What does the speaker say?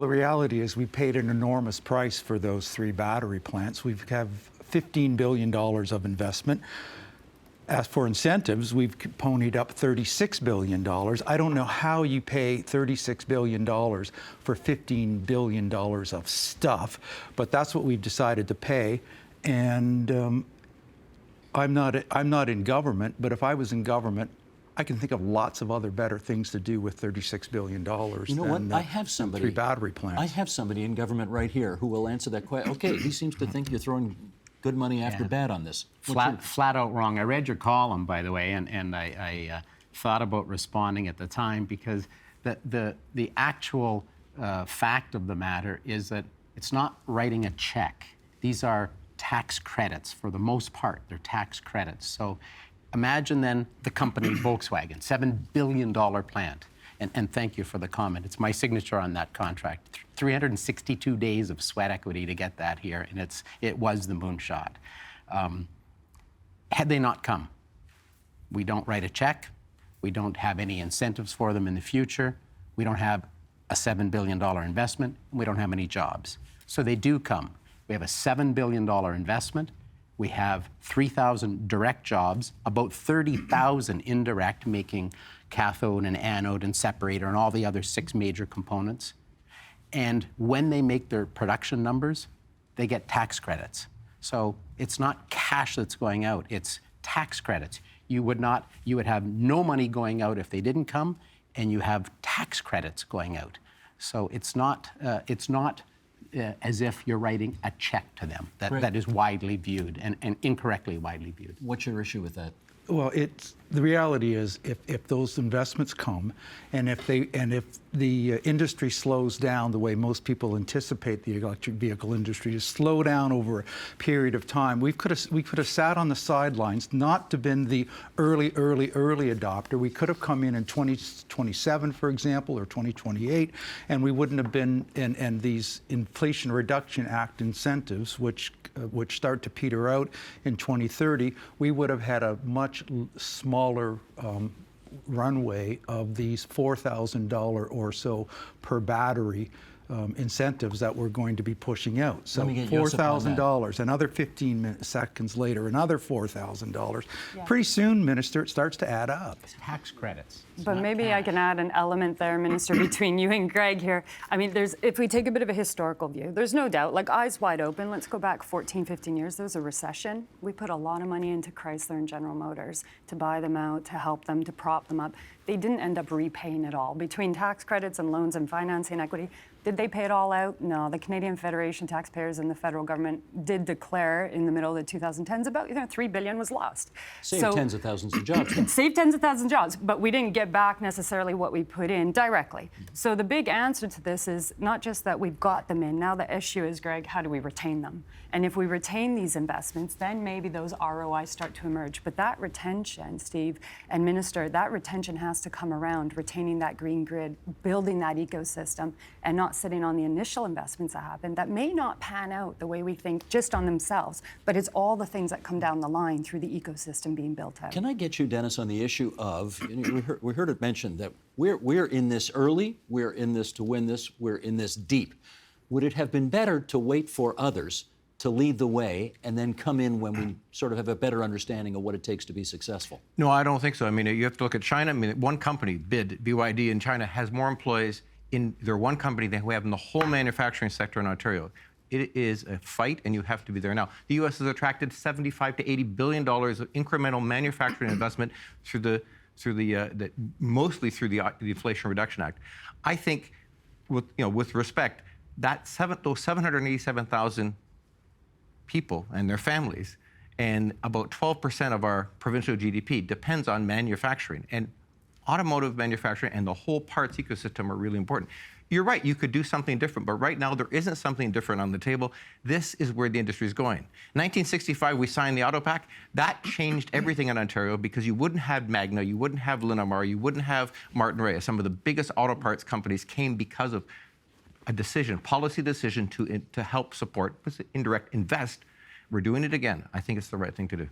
The reality is we paid an enormous price for those 3 battery plants. We have $15 billion of investment. As for incentives, we've ponied up $36 billion. I don't know how you pay $36 billion for $15 billion of stuff, but that's what we've decided to pay. And I'm not in government, but if I was in government, I can think of lots of other better things to do with $36 billion. You know what? I have somebody. 3 battery plants. I have somebody in government right here who will answer that question. Okay, he seems to think you're throwing good money after bad on this. Flat out wrong. I read your column, by the way, and I thought about responding at the time because the actual fact of the matter is that it's not writing a check. These are tax credits for the most part. They're tax credits. So imagine then the company Volkswagen, $7 billion plant. And thank you for the comment. It's my signature on that contract. 362 days of sweat equity to get that here, and it was the moonshot. Had they not come, we don't write a check. We don't have any incentives for them in the future. We don't have a $7 billion investment. And we don't have any jobs. So they do come. We have a $7 billion investment. We have 3,000 direct jobs, about 30,000 indirect, making cathode and anode and separator and all the other 6 major components. And when they make their production numbers, they get tax credits. So it's not cash that's going out, it's tax credits. You would have no money going out if they didn't come, and you have tax credits going out. So it's not as if you're writing a check to them. That is widely viewed and incorrectly widely viewed. What's your issue with that? Well, the reality is if those investments come, and if the industry slows down the way most people anticipate the electric vehicle industry to slow down over a period of time, we could have sat on the sidelines, not to been the early adopter. We could have come in 2027, for example, or 2028, and we wouldn't have been in these Inflation Reduction Act incentives, which start to peter out in 2030. We would have had a much smaller runway of these $4,000 or so per battery incentives that we're going to be pushing out. So $4,000, another 15 seconds later, another $4,000. Yeah. Pretty soon, Minister, it starts to add up. It's tax credits. But maybe cash. I can add an element there, Minister, between you and Greg here. I mean, if we take a bit of a historical view, there's no doubt, like eyes wide open, let's go back 14, 15 years, there was a recession. We put a lot of money into Chrysler and General Motors to buy them out, to help them, to prop them up. They didn't end up repaying it all. Between tax credits and loans and financing equity, did they pay it all out? No. The Canadian Federation taxpayers and the federal government did declare in the middle of the 2010s about $3 billion was lost. Saved tens of thousands of jobs. Saved tens of thousands of jobs, but we didn't get back necessarily what we put in directly. So the big answer to this is not just that we've got them in. Now the issue is, Greg, how do we retain them? And if we retain these investments, then maybe those ROIs start to emerge. But that retention, Steve and Minister, that retention has to come around retaining that green grid, building that ecosystem, and not sitting on the initial investments that happen that may not pan out the way we think just on themselves, but it's all the things that come down the line through the ecosystem being built out. Can I get you, Dennis, on the issue of, we heard it mentioned that we're in this early, we're in this to win this, we're in this deep. Would it have been better to wait for others to lead the way and then come in when we sort of have a better understanding of what it takes to be successful? No, I don't think so. I mean, you have to look at China. I mean, one company, BYD in China, has more employees in their one company than we have in the whole manufacturing sector in Ontario. It is a fight, and you have to be there now. The U.S. has attracted $75 to $80 billion of incremental manufacturing investment mostly through the Inflation Reduction Act. I think, with respect, those 787,000 people and their families, and about 12% of our provincial GDP depends on manufacturing. And automotive manufacturing and the whole parts ecosystem are really important. You're right, you could do something different, but right now there isn't something different on the table. This is where the industry is going. In 1965, we signed the Auto Pact. That changed everything in Ontario because you wouldn't have Magna, you wouldn't have Linamar, you wouldn't have Martin Reyes. Some of the biggest auto parts companies came because of a policy decision to help support, indirect invest. We're doing it again. I think it's the right thing to do.